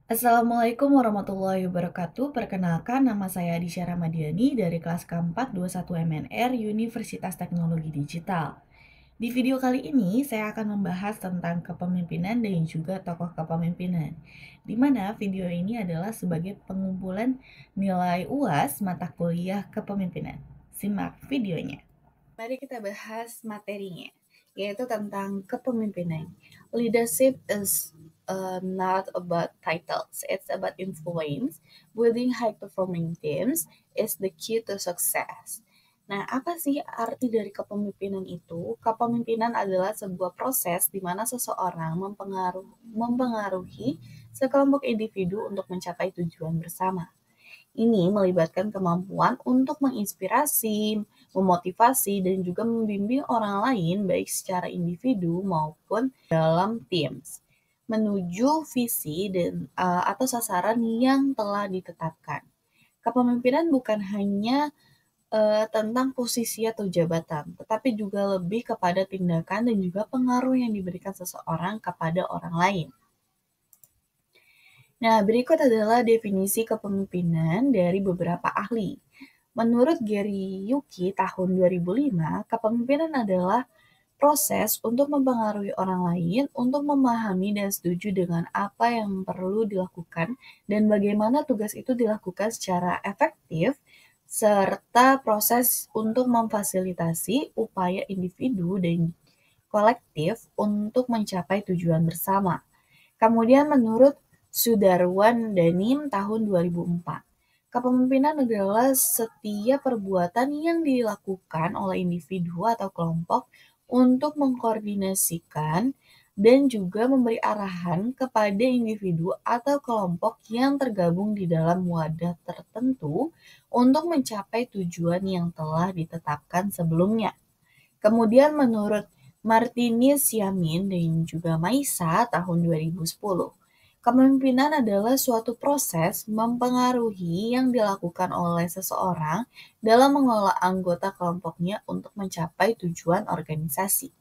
Assalamualaikum warahmatullahi wabarakatuh. Perkenalkan, nama saya Adisya Ramadiani dari kelas keempat 21 MNR Universitas Teknologi Digital. Di video kali ini, saya akan membahas tentang kepemimpinan dan juga tokoh kepemimpinan, di mana video ini adalah sebagai pengumpulan nilai UAS mata kuliah kepemimpinan. Simak videonya. Mari kita bahas materinya, yaitu tentang kepemimpinan. Leadership is not about titles, it's about influence. Building high-performing teams is the key to success. Nah, apa sih arti dari kepemimpinan itu? Kepemimpinan adalah sebuah proses di mana seseorang mempengaruhi sekelompok individu untuk mencapai tujuan bersama. Ini melibatkan kemampuan untuk menginspirasi, memotivasi, dan juga membimbing orang lain baik secara individu maupun dalam teams menuju visi dan atau sasaran yang telah ditetapkan. Kepemimpinan bukan hanya tentang posisi atau jabatan, tetapi juga lebih kepada tindakan dan juga pengaruh yang diberikan seseorang kepada orang lain. Nah, berikut adalah definisi kepemimpinan dari beberapa ahli. Menurut Gary Yuki tahun 2005, kepemimpinan adalah proses untuk mempengaruhi orang lain untuk memahami dan setuju dengan apa yang perlu dilakukan dan bagaimana tugas itu dilakukan secara efektif, serta proses untuk memfasilitasi upaya individu dan kolektif untuk mencapai tujuan bersama. Kemudian menurut Sudarwan Danim tahun 2004, kepemimpinan adalah setiap perbuatan yang dilakukan oleh individu atau kelompok untuk mengkoordinasikan dan juga memberi arahan kepada individu atau kelompok yang tergabung di dalam wadah tertentu untuk mencapai tujuan yang telah ditetapkan sebelumnya. Kemudian menurut Martinez Yamin dan juga Maisa tahun 2010, kepemimpinan adalah suatu proses mempengaruhi yang dilakukan oleh seseorang dalam mengelola anggota kelompoknya untuk mencapai tujuan organisasi.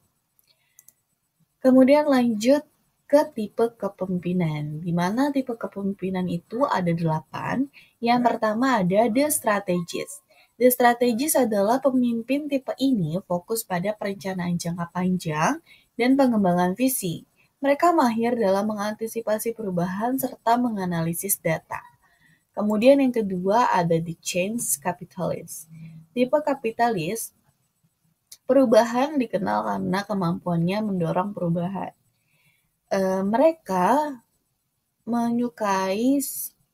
Kemudian lanjut ke tipe kepemimpinan, di mana tipe kepemimpinan itu ada 8. Yang pertama ada the strategist. The strategist adalah pemimpin tipe ini fokus pada perencanaan jangka panjang dan pengembangan visi. Mereka mahir dalam mengantisipasi perubahan serta menganalisis data. Kemudian yang kedua ada the change capitalist. Tipe kapitalis, perubahan dikenal karena kemampuannya mendorong perubahan. Mereka menyukai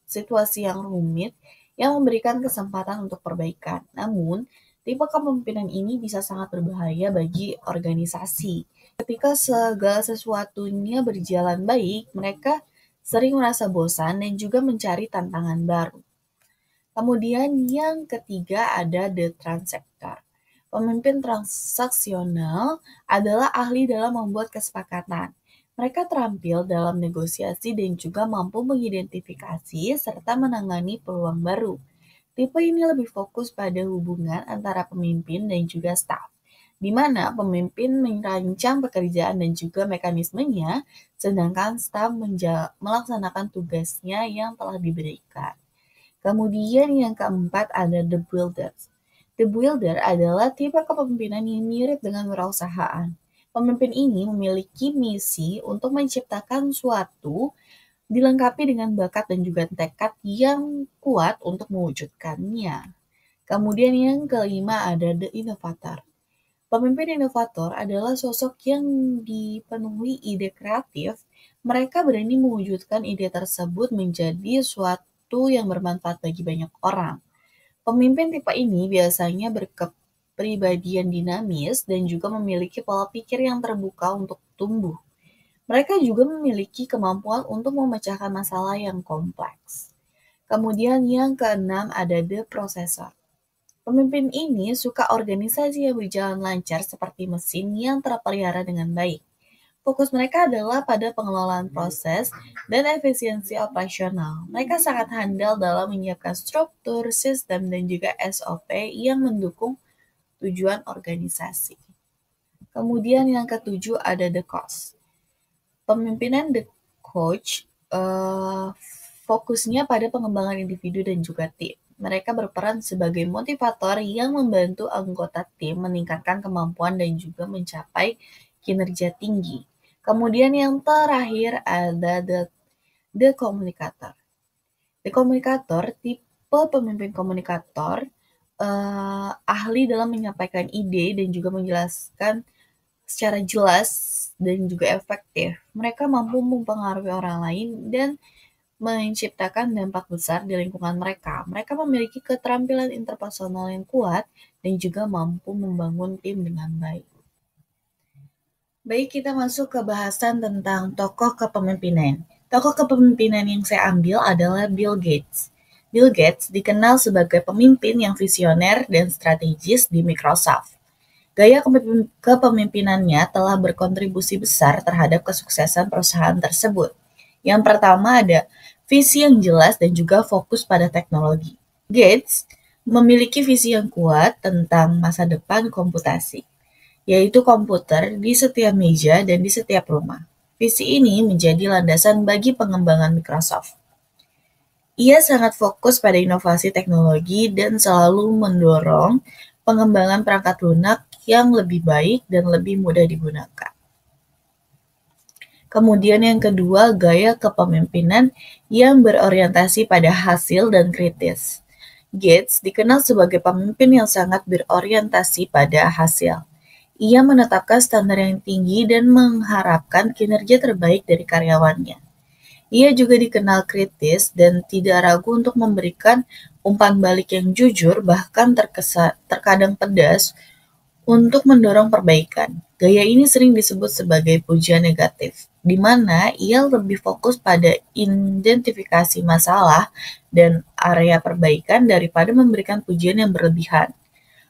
situasi yang rumit yang memberikan kesempatan untuk perbaikan. Namun, tipe kepemimpinan ini bisa sangat berbahaya bagi organisasi. Ketika segala sesuatunya berjalan baik, mereka sering merasa bosan dan juga mencari tantangan baru. Kemudian yang ketiga ada the transactor. Pemimpin transaksional adalah ahli dalam membuat kesepakatan. Mereka terampil dalam negosiasi dan juga mampu mengidentifikasi serta menangani peluang baru. Tipe ini lebih fokus pada hubungan antara pemimpin dan juga staf, di mana pemimpin merancang pekerjaan dan juga mekanismenya, sedangkan staf melaksanakan tugasnya yang telah diberikan. Kemudian yang keempat ada the builders. The builder adalah tipe kepemimpinan yang mirip dengan wirausahaan. Pemimpin ini memiliki misi untuk menciptakan suatu dilengkapi dengan bakat dan juga tekad yang kuat untuk mewujudkannya. Kemudian yang kelima ada the innovator. Pemimpin inovator adalah sosok yang dipenuhi ide kreatif. Mereka berani mewujudkan ide tersebut menjadi suatu yang bermanfaat bagi banyak orang. Pemimpin tipe ini biasanya berkepribadian dinamis dan juga memiliki pola pikir yang terbuka untuk tumbuh. Mereka juga memiliki kemampuan untuk memecahkan masalah yang kompleks. Kemudian yang keenam ada the processor. Pemimpin ini suka organisasi yang berjalan lancar seperti mesin yang terpelihara dengan baik. Fokus mereka adalah pada pengelolaan proses dan efisiensi operasional. Mereka sangat handal dalam menyiapkan struktur, sistem, dan juga SOP yang mendukung tujuan organisasi. Kemudian yang ketujuh ada the coach. Pemimpinan the coach fokusnya pada pengembangan individu dan juga tim. Mereka berperan sebagai motivator yang membantu anggota tim meningkatkan kemampuan dan juga mencapai kinerja tinggi. Kemudian yang terakhir ada the communicator. The communicator tipe pemimpin komunikator, ahli dalam menyampaikan ide dan juga menjelaskan secara jelas dan juga efektif. Mereka mampu mempengaruhi orang lain dan menciptakan dampak besar di lingkungan mereka. Mereka memiliki keterampilan interpersonal yang kuat dan juga mampu membangun tim dengan baik. Baik, kita masuk ke bahasan tentang tokoh kepemimpinan. Tokoh kepemimpinan yang saya ambil adalah Bill Gates. Bill Gates dikenal sebagai pemimpin yang visioner dan strategis di Microsoft. Gaya kepemimpinannya telah berkontribusi besar terhadap kesuksesan perusahaan tersebut. Yang pertama ada visi yang jelas dan juga fokus pada teknologi. Gates memiliki visi yang kuat tentang masa depan komputasi, yaitu komputer di setiap meja dan di setiap rumah. Visi ini menjadi landasan bagi pengembangan Microsoft. Ia sangat fokus pada inovasi teknologi dan selalu mendorong pengembangan perangkat lunak yang lebih baik dan lebih mudah digunakan. Kemudian yang kedua, gaya kepemimpinan yang berorientasi pada hasil dan kritis. Gates dikenal sebagai pemimpin yang sangat berorientasi pada hasil. Ia menetapkan standar yang tinggi dan mengharapkan kinerja terbaik dari karyawannya. Ia juga dikenal kritis dan tidak ragu untuk memberikan umpan balik yang jujur, bahkan terkadang pedas, untuk mendorong perbaikan. Gaya ini sering disebut sebagai pujian negatif, di mana ia lebih fokus pada identifikasi masalah dan area perbaikan daripada memberikan pujian yang berlebihan.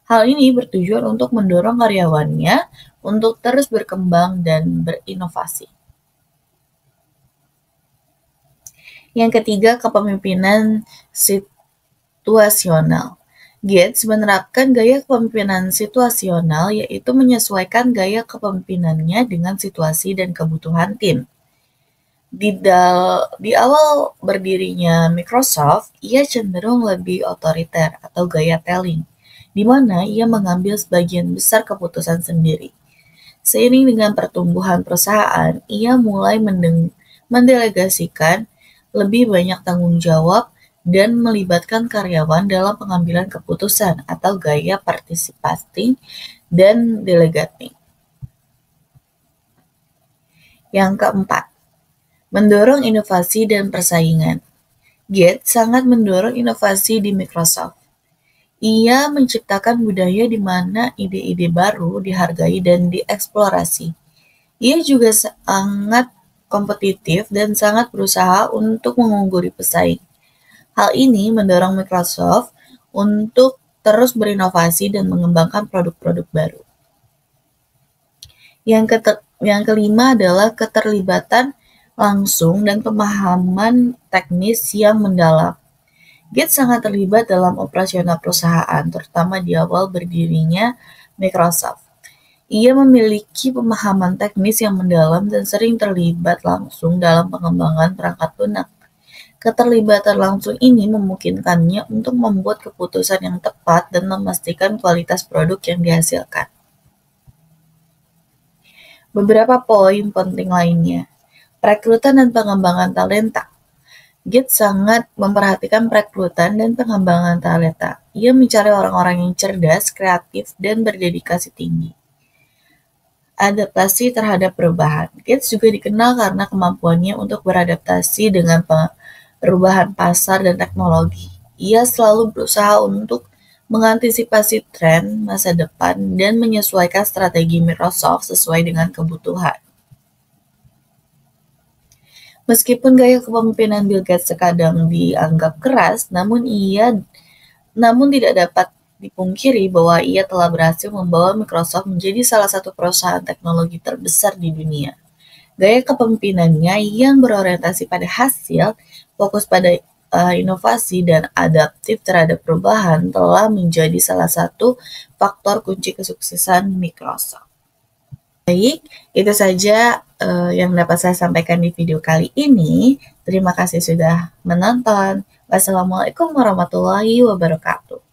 Hal ini bertujuan untuk mendorong karyawannya untuk terus berkembang dan berinovasi. Yang ketiga, kepemimpinan situasional. Gates menerapkan gaya kepemimpinan situasional, yaitu menyesuaikan gaya kepemimpinannya dengan situasi dan kebutuhan tim. Di awal berdirinya Microsoft, ia cenderung lebih otoriter atau gaya telling, di mana ia mengambil sebagian besar keputusan sendiri. Seiring dengan pertumbuhan perusahaan, ia mulai mendelegasikan lebih banyak tanggung jawab dan melibatkan karyawan dalam pengambilan keputusan atau gaya participating dan delegating. Yang keempat, mendorong inovasi dan persaingan. Gates sangat mendorong inovasi di Microsoft. Ia menciptakan budaya di mana ide-ide baru dihargai dan dieksplorasi. Ia juga sangat kompetitif dan sangat berusaha untuk mengungguli pesaing. Hal ini mendorong Microsoft untuk terus berinovasi dan mengembangkan produk-produk baru. Yang kelima adalah keterlibatan langsung dan pemahaman teknis yang mendalam. Gates sangat terlibat dalam operasional perusahaan, terutama di awal berdirinya Microsoft. Ia memiliki pemahaman teknis yang mendalam dan sering terlibat langsung dalam pengembangan perangkat lunak. Keterlibatan langsung ini memungkinkannya untuk membuat keputusan yang tepat dan memastikan kualitas produk yang dihasilkan. Beberapa poin penting lainnya. Perekrutan dan pengembangan talenta. Gates sangat memperhatikan perekrutan dan pengembangan talenta. Ia mencari orang-orang yang cerdas, kreatif, dan berdedikasi tinggi. Adaptasi terhadap perubahan. Gates juga dikenal karena kemampuannya untuk beradaptasi dengan perubahan pasar dan teknologi. Ia selalu berusaha untuk mengantisipasi tren masa depan dan menyesuaikan strategi Microsoft sesuai dengan kebutuhan. Meskipun gaya kepemimpinan Bill Gates terkadang dianggap keras, namun tidak dapat dipungkiri bahwa ia telah berhasil membawa Microsoft menjadi salah satu perusahaan teknologi terbesar di dunia. Gaya kepemimpinannya yang berorientasi pada hasil, fokus pada inovasi dan adaptif terhadap perubahan telah menjadi salah satu faktor kunci kesuksesan Microsoft. Baik, itu saja yang dapat saya sampaikan di video kali ini. Terima kasih sudah menonton. Wassalamualaikum warahmatullahi wabarakatuh.